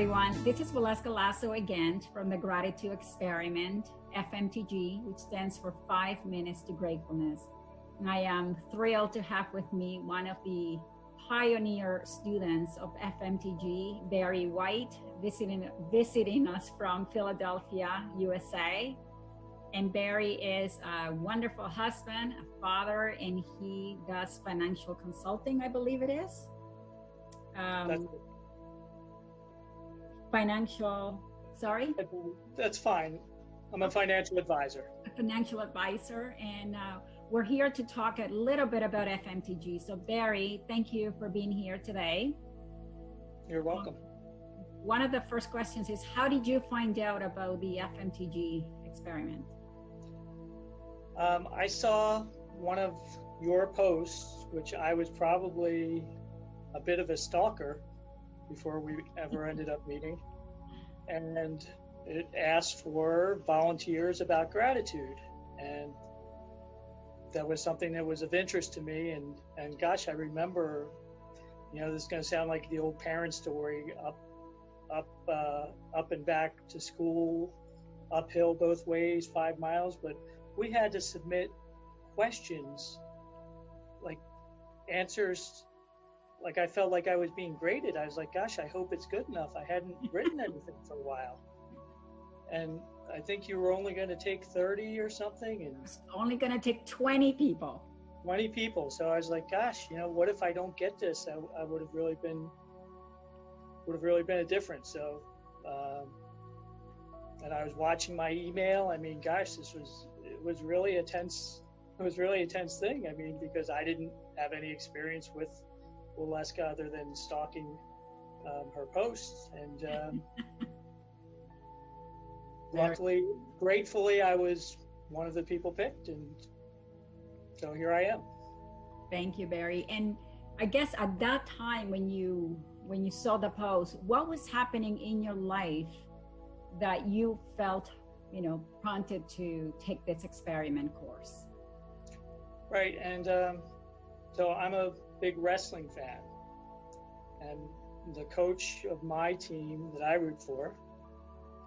everyone. This is Waleuska Lazo again from the Gratitude Experiment, FMTG, which stands for 5 Minutes to Gratefulness. And I am thrilled to have with me one of the pioneer students of FMTG, Barry White, visiting us from Philadelphia, USA. And Barry is a wonderful husband, a father, and he does financial consulting, I believe it is. That's fine. I'm a financial advisor. A financial advisor, and we're here to talk a little bit about FMTG. So Barry, thank you for being here today. You're welcome. One of the first questions is, how did you find out about the FMTG experiment? I saw one of your posts, which I was probably a bit of a stalker before we ever ended up meeting. And it asked for volunteers about gratitude. And that was something that was of interest to me. And gosh, I remember, this is going to sound like the old parent story, up and back to school, uphill both ways, 5 miles. But we had to submit questions, like answers. Like I felt like I was being graded. I was like, gosh, I hope it's good enough. I hadn't written anything for a while. And I think you were only going to take 30 or something. And it's only going to take 20 people. 20 people. So I was like, gosh, what if I don't get this? I would have really been a difference. So, and I was watching my email. I mean, gosh, it was really a tense thing. I mean, because I didn't have any experience with Waleuska other than stalking her posts, and luckily, gratefully, I was one of the people picked, and so here I am. Thank you, Barry. And I guess at that time when you saw the post, what was happening in your life that you felt prompted to take this experiment course? Right, and so I'm a big wrestling fan, and the coach of my team that I root for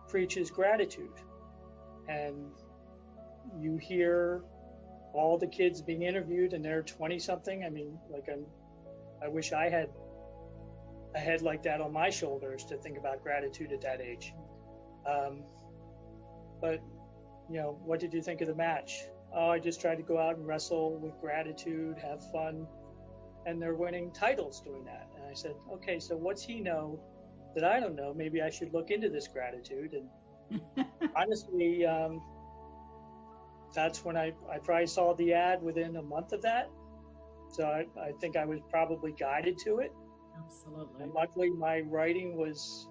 preaches gratitude, and you hear all the kids being interviewed and they're 20 something. I mean, I wish I had a head like that on my shoulders to think about gratitude at that age. But what did you think of the match? Oh, I just tried to go out and wrestle with gratitude, have fun. And they're winning titles doing that. And I said, okay, so what's he know that I don't know? Maybe I should look into this gratitude. And honestly, that's when I probably saw the ad within a month of that. So I think I was probably guided to it. Absolutely. And luckily, my writing was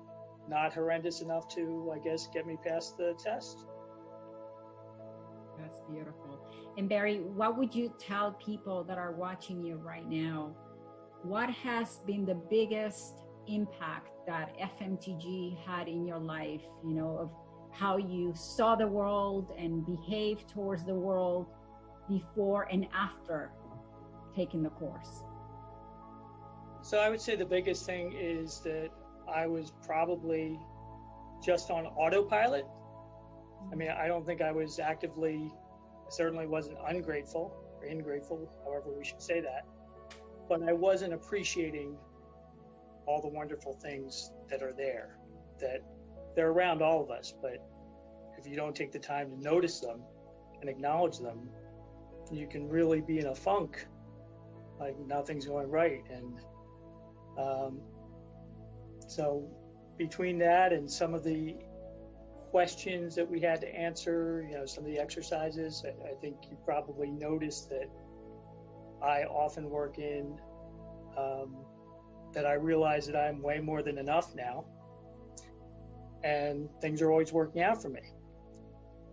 not horrendous enough to, I guess, get me past the test. That's beautiful. And Barry, what would you tell people that are watching you right now? What has been the biggest impact that FMTG had in your life, of how you saw the world and behaved towards the world before and after taking the course? So I would say the biggest thing is that I was probably just on autopilot. I mean, I don't think I was actively, certainly wasn't ungrateful or ingrateful, however we should say that, but I wasn't appreciating all the wonderful things that are there, that they're around all of us, but if you don't take the time to notice them and acknowledge them, you can really be in a funk, like nothing's going right. And so between that and some of the questions that we had to answer, some of the exercises, I think you probably noticed that I often work in that I realize that I'm way more than enough now, and things are always working out for me.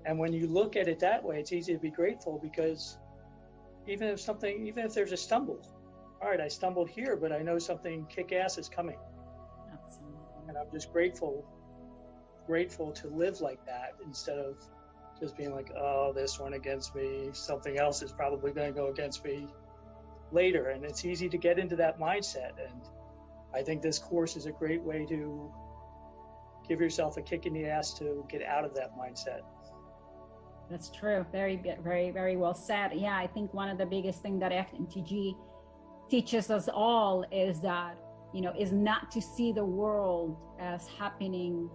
And when you look at it that way, it's easy to be grateful, because even if there's a stumble, all right, I stumbled here, but I know something kick-ass is coming. Absolutely. And I'm just grateful to live like that, instead of just being like, oh, this went against me, something else is probably going to go against me later. And it's easy to get into that mindset. And I think this course is a great way to give yourself a kick in the ass to get out of that mindset. That's true. Very, very, very well said. Yeah, I think one of the biggest things that FMTG teaches us all is that, is not to see the world as happening,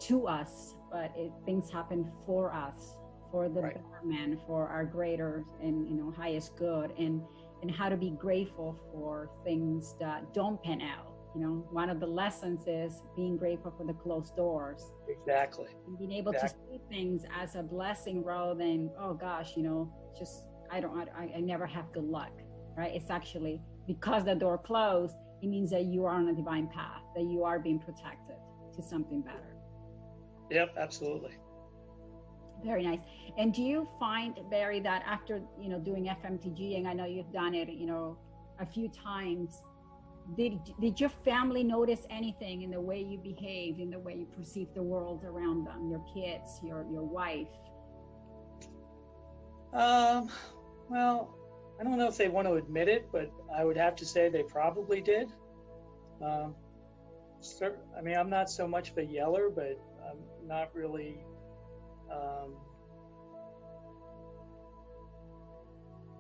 to us, but things happen for us, for the Right. betterment, for our greater and, highest good, and how to be grateful for things that don't pan out. One of the lessons is being grateful for the closed doors. Exactly. And being able to see things as a blessing rather than, oh gosh, just, I never have good luck, right? It's actually because the door closed, it means that you are on a divine path, that you are being protected to something better. Yep, absolutely. Very nice. And do you find, Barry, that after, doing FMTG, and I know you've done it, a few times, did your family notice anything in the way you behaved, in the way you perceive the world around them, your kids, your wife? Well, I don't know if they want to admit it, but I would have to say they probably did. I mean, I'm not so much of a yeller, but I'm not really,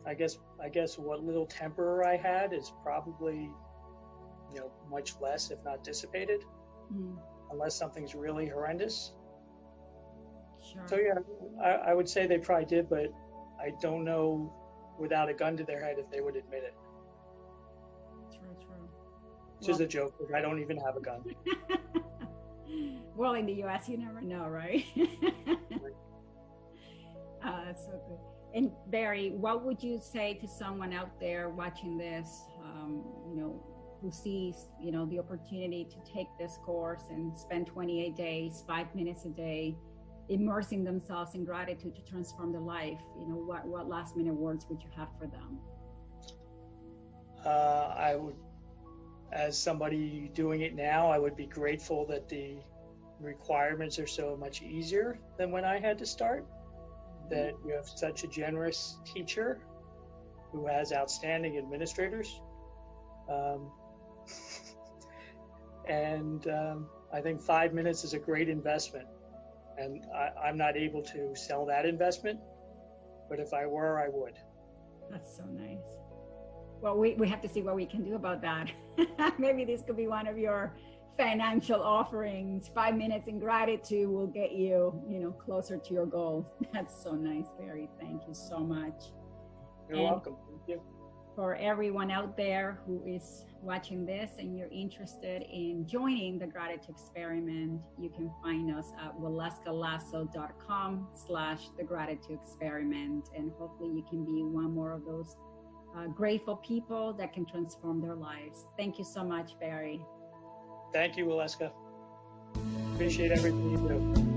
I guess what little temper I had is probably, much less, if not dissipated, unless something's really horrendous. Sure. So yeah, I would say they probably did, but I don't know without a gun to their head if they would admit it. True. Which is a joke, because I don't even have a gun. Well, in the U.S., you never know, right? That's so good. And Barry, what would you say to someone out there watching this, who sees, the opportunity to take this course and spend 28 days, 5 minutes a day, immersing themselves in gratitude to transform their life? What last minute words would you have for them? I would, as somebody doing it now, I would be grateful that the requirements are so much easier than when I had to start, that you have such a generous teacher who has outstanding administrators. I think 5 minutes is a great investment, and I'm not able to sell that investment, but if I were, I would. That's so nice. Well, we have to see what we can do about that. Maybe this could be one of your financial offerings. 5 minutes in gratitude will get you, closer to your goal. That's so nice, Barry. Thank you so much. You're welcome. Thank you. For everyone out there who is watching this and you're interested in joining the gratitude experiment, you can find us at waleukalazo.com/the gratitude experiment. And hopefully you can be one more of those grateful people that can transform their lives. Thank you so much, Barry. Thank you, Waleuska. Appreciate everything you do.